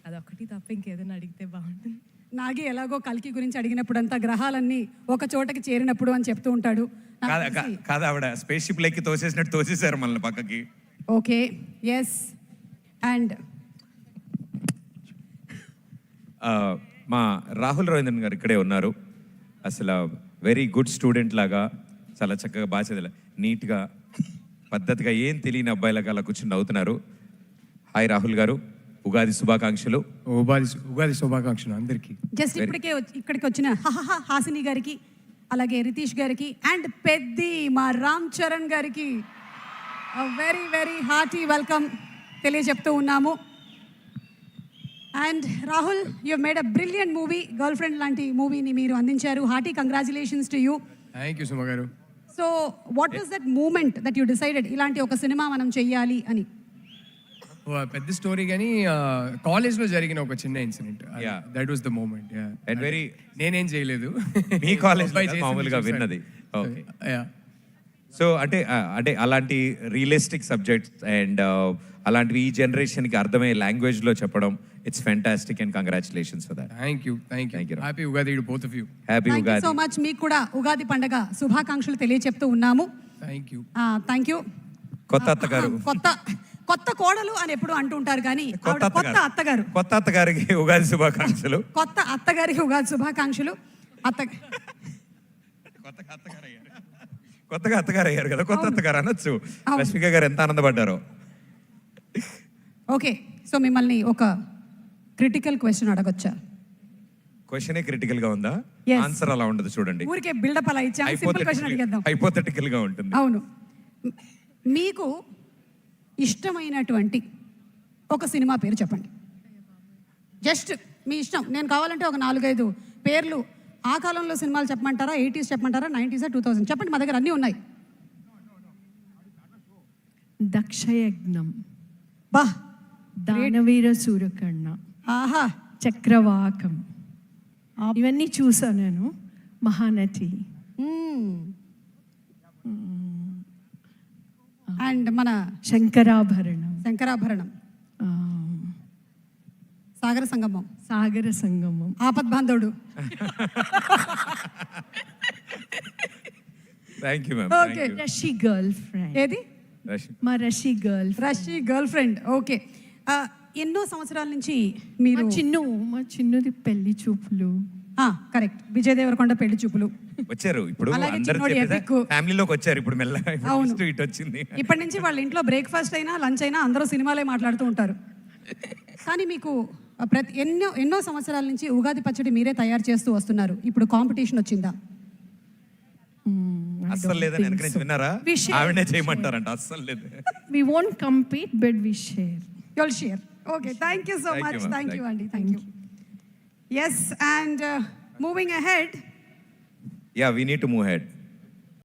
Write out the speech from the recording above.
అదొకటి తప్ప ఇంకేదైనా అడిగితే బాగుంటుంది. నాగి ఎలాగో కల్కి గురించి అడిగినప్పుడంతా గ్రహాలన్నీ ఒక చోటకి చేరినప్పుడు అని చెప్తూ ఉంటాడు. కాదు ఆవిడ స్పేస్ షిప్ లెక్కి తోసేసినట్టు తోసేశారు మనల్ని పక్కకి. Okay, yes. అండ్ మా రాహుల్ రవీంద్రన్ గారు ఇక్కడే ఉన్నారు. అసలు వెరీ గుడ్ స్టూడెంట్ లాగా చాలా చక్కగా బాగా చదివా, నీట్గా పద్ధతిగా ఏం తెలియని అబ్బాయిలాగా అలా కూర్చుని నవ్వుతున్నారు. హాయ్ రాహుల్ గారు, ఉగాది శుభాకాంక్షలు. ఉగాది శుభాకాంక్షలు అందరికీ. జస్ట్ ఇక్కడికి వచ్చిన హాసిని గారికి, అలాగే రితీష్ గారికి అండ్ పెద్ది మా రామ్ చరణ్ గారికి వెరీ వెరీ హార్టీ వెల్కమ్ తెలియజెప్తూ ఉన్నాము. And Rahul, you made a brilliant movie. Girlfriend లాంటి మూవీని మీరు అందించారు. Hearty congratulations to you. Thank you Suma garu. So what was that moment that you decided ఇలాంటి ఒక సినిమా మనం చెయ్యాలి అని? పెద్ద స్టోరీ కానీ కాలేజ్లో జరిగిన ఒక చిన్న incident, that was the moment. And very నేనేం చేయలేదు, మీ కాలేజ్ మామూలుగా విన్నది. సో అంటే అలాంటి రియలిస్టిక్ సబ్జెక్ట్స్ అండ్ అలాంటివి ఈ జనరేషన్కి అర్థమయ్యే లాంగ్వేజ్లో చెప్పడం, it's fantastic and congratulations for that. Thank you. Happy Ugadi to both of you. Happy Ugadi. So much. మీకు కూడా ఉగాది పండగ శుభాకాంక్షలు తెలియజెప్తూ ఉన్నాము. Thank you. కొత్త అత్తగారు, కొత్త కోడలు అని ఎప్పుడు అంటూ ఉంటారు కానీ కొత్త అత్తగారికి ఉగాది శుభాకాంక్షలు. కొత్త అత్తగారికి ఉగాది శుభాకాంక్షలు. కొత్తగా అత్తగారు అయ్యారు కదా, కొత్త అత్తగారు అనొచ్చు. రష్మిక గారు ఎంత ఆనందపడ్డారో. ఓకే, సో మిమ్మల్ని ఒక క్రిటికల్ క్వశ్చన్ అడగొచ్చా? క్వశ్చనే క్రిటికల్ గా ఉందా? ఆన్సర్ అలా ఉండదు, చూడండి. ఊరికే బిల్డప్ అలా ఇచ్చాం. Simple question అడిగేద్దాం. హైపోథెటికల్ గా ఉంటుంది. అవును. మీకు ఇష్టమైనటువంటి ఒక సినిమా పేరు చెప్పండి. జస్ట్ మీ ఇష్టం. నేను కావాలంటే ఒక 4-5 పేర్లు ఆ కాలంలో సినిమాలు చెప్పమంటారా, 80s చెప్పమంటారా, 90s, 2000 చెప్పండి, మా దగ్గర అన్నీ ఉన్నాయి. దక్షయజ్ఞం, బా, దానవీర సూరకర్ణ, ఆహా, చక్రవాకం, ఇవన్నీ చూసా నేను. మహానటి అండ్ మన శంకరాభరణం, సాగర Sangamam, Aapad Bandhavudu. Thank you ma'am. Okay, Rashi girlfriend. ఏది? మా రషి గర్ల్ ఫ్రెండ్. ఓకే. ఎన్నో సంవత్సరాల నుంచి మీరు మా చిన్నుది పెళ్లి చూపులు. కరెక్ట్, విజయ్ దేవరకొండ పెళ్లి చూపులు వచ్చారు. ఇప్పుడు ఫ్యామిలీలోకి వచ్చారు. ఇప్పుడు మెల్లగా ఇటు వచ్చింది. ఇప్పటి నుంచి వాళ్ళ ఇంట్లో బ్రేక్ఫాస్ట్ అయినా లంచ్ అయినా అందరూ సినిమాలే మాట్లాడుతూ ఉంటారు. కానీ మీకు ఎన్నో సంవత్సరాల నుంచి ఉగాది పచ్చడి మీరే తయారు చేస్తూ వస్తున్నారు. ఇప్పుడు కాంపిటీషన్ వచ్చిందా? అస్సలు లేదని వెనక విన్నారా? ఆవిడనే చేయమంటారంట. అస్సలు లేదు. We won't compete, but we share. You'll share. Okay, thank you so much. Thank you, Andy. Thank you. Yes, and moving ahead. Yeah, we need to move ahead.